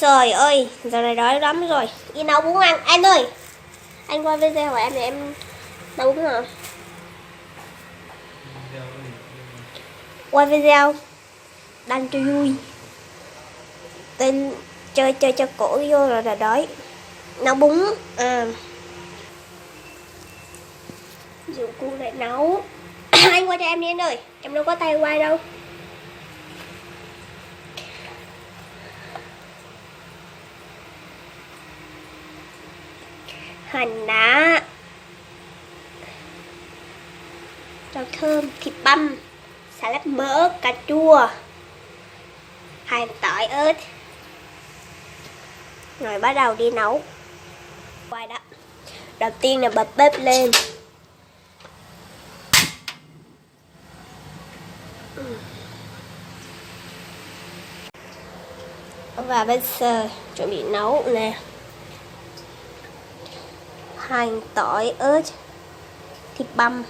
Trời ơi, giờ này đói lắm rồi. Đi nấu bún ăn. Anh ơi, anh qua video của em để em nấu bún hả? Quay video đăng cho vui. Tên chơi cho cổ vô rồi là đói. Nấu bún. Dụng cụ để nấu. Anh qua cho em đi anh ơi. Em đâu có tay quay đâu. Hành lá, rau thơm, thịt băm, xà lách mỡ, cà chua, hành, tỏi, ớt. Rồi bắt đầu đi nấu. Quay đó. Đầu tiên là bật bếp lên. Và bây giờ chuẩn bị nấu nè. Hành, tỏi, ớt, thịt băm,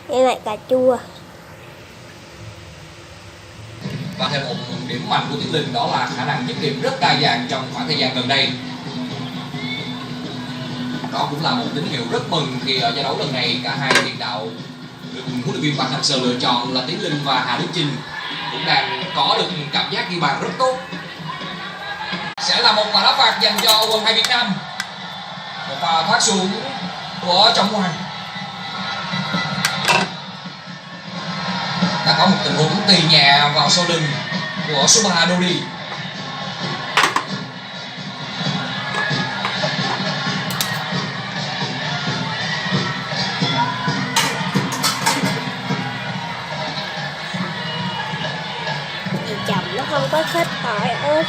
với lại cà chua. Và thêm một điểm mạnh của Tiến Linh đó là khả năng dứt điểm rất đa dạng trong khoảng thời gian gần đây. Đó cũng là một tín hiệu rất mừng khi ở giải đấu lần này cả hai tiền đạo được huấn luyện viên Park Hang-seo lựa chọn là Tiến Linh và Hà Đức Chinh cũng đang có được cảm giác ghi bàn rất tốt. Sẽ là một quả đá phạt dành cho quân hai Việt Nam. Một pha thoát xuống của Trọng Hoàng. Đã có một tình huống tì nhẹ vào sau lưng của Subha Dodi. Vì chồng nó không có thích tỏi ớt.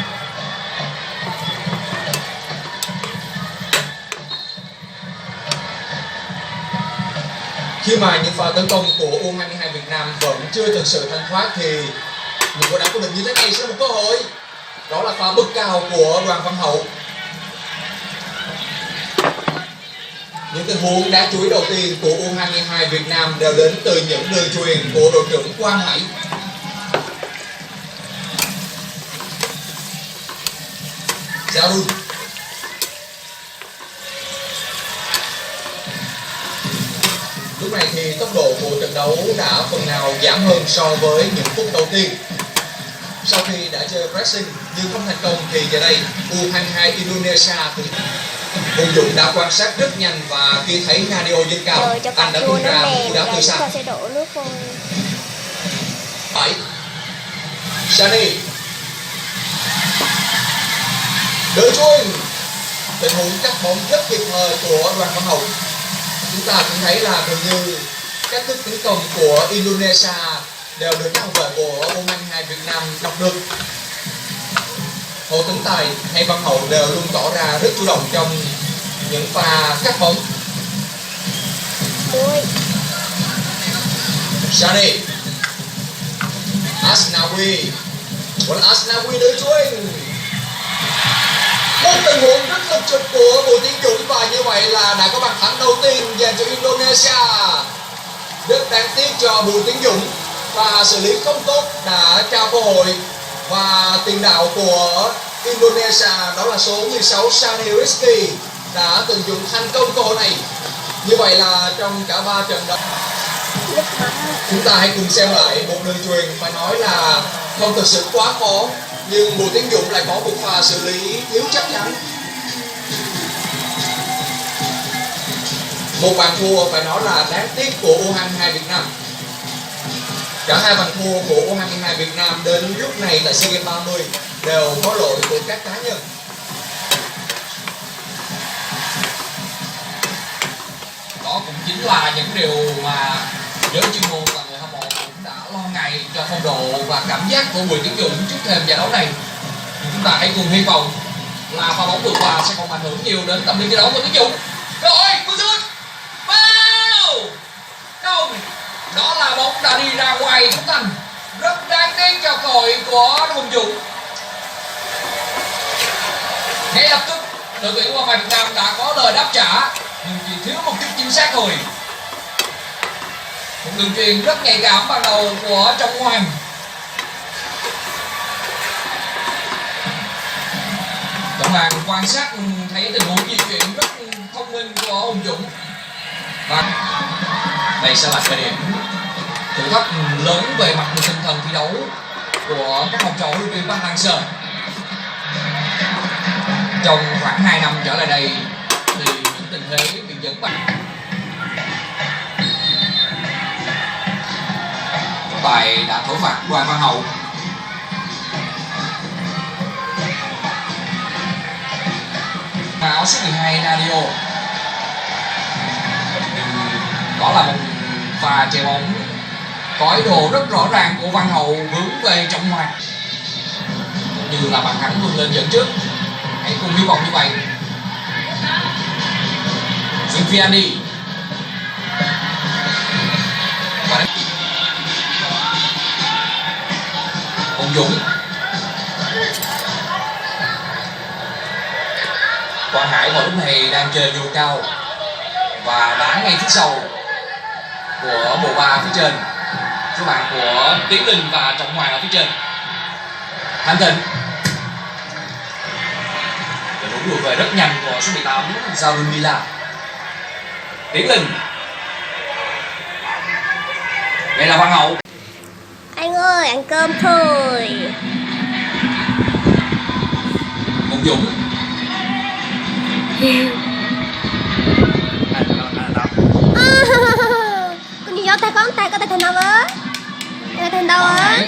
Khi mà những pha tấn công của U22 Việt Nam vẫn chưa thực sự thanh thoát thì những quả đá của mình như thế này sẽ là một cơ hội. Đó là pha bứt cao của Đoàn Văn Hậu. Những tình huống đá chuối đầu tiên của U22 Việt Nam đều đến từ những đường chuyền của đội trưởng Quang Hải. Giao đu. Lúc này thì tốc độ của trận đấu đã phần nào giảm hơn so với những phút đầu tiên. Sau khi đã chơi pressing nhưng không thành công thì giờ đây U22 Indonesia thì Hùng Dũng đã quan sát rất nhanh và khi thấy Nadio dâng cao, anh đã tung ra một cú đá từ xa. Sẽ đổ nước thôi. 7 Shani đỡ chuyền, tình huống cắt bóng rất kịp thời của Đoàn Văn Hậu. Chúng ta cũng thấy là gần như cách thức tấn công của Indonesia đều được các hậu vệ của U22 Việt Nam đọc được. Hồ Tấn Tài hay Văn Hậu đều luôn tỏ ra rất chủ động trong những pha cắt bóng. Shani Asnawi, còn Asnawi đỡ chuyền. Một tình huống rất lực trực của Bùi Tiến Dũng và như vậy là đã có bàn thắng đầu tiên dành cho Indonesia. Rất đáng tiếc cho Bùi Tiến Dũng và xử lý không tốt đã trao cơ hội và tiền đạo của Indonesia đó là số 16 Shani Rizky đã tận dụng thành công cơ hội này. Như vậy là trong cả 3 trận đấu chúng ta hãy cùng xem lại một đường chuyền phải nói là không thực sự quá khó, nhưng Bùi Tiến Dũng lại có một pha xử lý thiếu chắc chắn. Một bàn thua phải nói là đáng tiếc của U22 Việt Nam. Cả hai bàn thua của U22 Việt Nam đến lúc này tại SEA Games 30 đều có lỗi của các cá nhân. Đó cũng chính là những điều mà giới chuyên môn và người hâm mộ cũng đã lo ngại cho phong độ và cảm giác của Bùi Tiến Dũng trước thêm giải đấu này. Chúng ta hãy cùng hy vọng là pha bóng vừa qua sẽ không ảnh hưởng nhiều đến tâm lý thi đấu của Tiến Dũng. Rồi, cú sút. Wow! Không, đó là bóng đã đi ra ngoài khung thành. Rất đáng tiếc cho cơ hội của Hùng Dũng. Ngay lập tức đội tuyển U22 Việt Nam đã có lời đáp trả nhưng chỉ thiếu một chút chính xác thôi. Một đường truyền rất nhạy cảm ban đầu của Trọng Hoàng. màn quan sát thấy tình huống di chuyển rất thông minh của Hùng Dũng. Và đây sẽ là thời điểm thử thách lớn về mặt tinh thần thi đấu của các học trò huấn luyện viên Park Hang-seo. Trong khoảng 2 năm trở lại đây thì những tình thế bị dẫn bằng tài đã thổi phạt Đoàn Văn Hậu. Áo số 12 Nadio. Đó là một pha chuyền bóng có ý đồ rất rõ ràng của Văn Hậu hướng về trọng ngoặt, như là bàn thắng vươn lên dẫn trước. Hãy cùng hy vọng như vậy. Zulfiani và Hùng Dũng. Quang Hải vào lúc này đang chơi vô cao và đá ngay phía sau của bộ ba phía trên. Số bạn của Tiến Linh và Trọng Hoàng ở phía trên. Thanh Thịnh. Đội bóng lùi về rất nhanh của số 18 Zarumila. Tiến Linh. Đây là Văn Hậu. Anh ơi, ăn cơm thôi. Hùng Dũng. Con đi vô tay con tay có tay thành đâu á? Tay thành đâu á?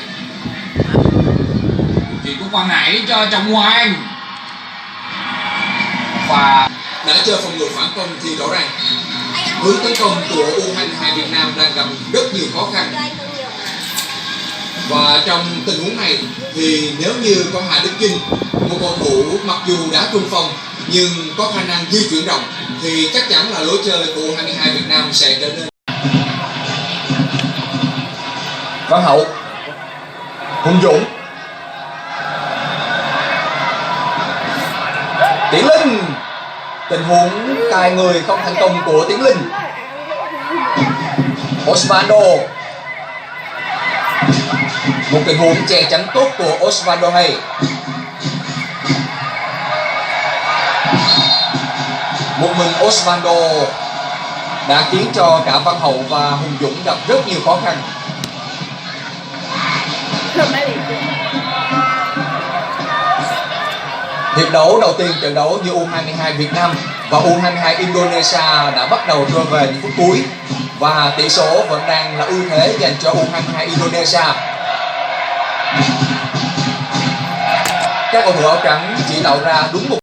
Chuyện của Quang Hải cho Trọng Hoàng. Và đã chơi phòng ngự phản công thì rõ ràng hướng tấn công của U22 Việt Nam đang gặp rất nhiều khó khăn. Và trong tình huống này thì nếu như có Hà Đức Chinh, một cầu thủ mặc dù đã trung phong nhưng có khả năng di chuyển rộng, thì chắc chắn là lối chơi của U22 Việt Nam sẽ trở nên. Văn Hậu, Hùng Dũng, Tiến Linh. Tình huống cài người không thành công của Tiến Linh. Osvaldo. Một tình huống che chắn tốt của Osvaldo hay. Một mình Osvaldo đã khiến cho cả Văn Hậu và Hùng Dũng gặp rất nhiều khó khăn. Hiệp đấu đầu tiên trận đấu giữa U22 Việt Nam và U22 Indonesia đã bắt đầu trôi về những phút cuối và tỷ số vẫn đang là ưu thế dành cho U22 Indonesia. Các cầu thủ áo trắng chỉ tạo ra đúng một